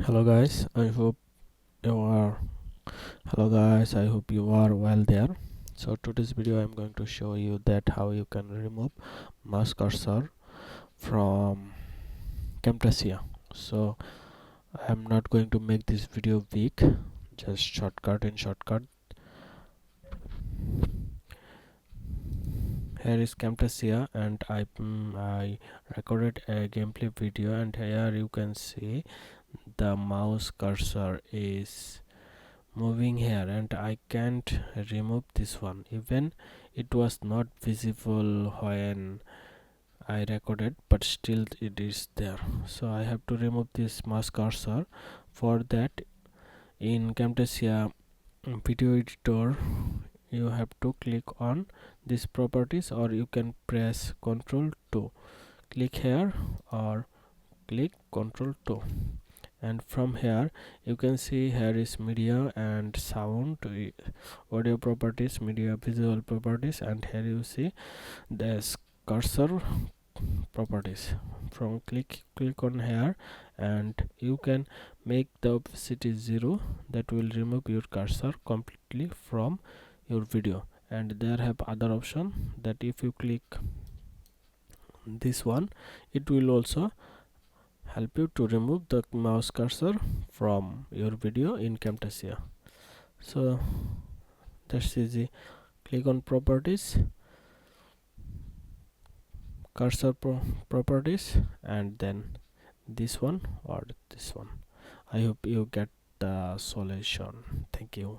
hello guys i hope you are I hope you are well there. So today's video I'm going to show you that how you can remove mouse cursor from Camtasia. So I'm not going to make this video big, just shortcut. Here is Camtasia, and I recorded a gameplay video, and here you can see the mouse cursor is moving here, and I can't remove this one. Even it was not visible when I recorded, but still it is there. So I have to remove this mouse cursor. For that, in Camtasia video editor, you have to click on these properties, or you can press Ctrl 2. Click here or click Ctrl 2, and from here you can see here is media and sound, audio properties, media visual properties, and here you see the cursor properties. From click on here, and you can make the opacity 0. That will remove your cursor completely from your video. And there have other option that if you click this one, it will also help you to remove the mouse cursor from your video in Camtasia. So that's easy. Click on properties, cursor properties, and then this one or this one. I hope you get the solution. Thank you.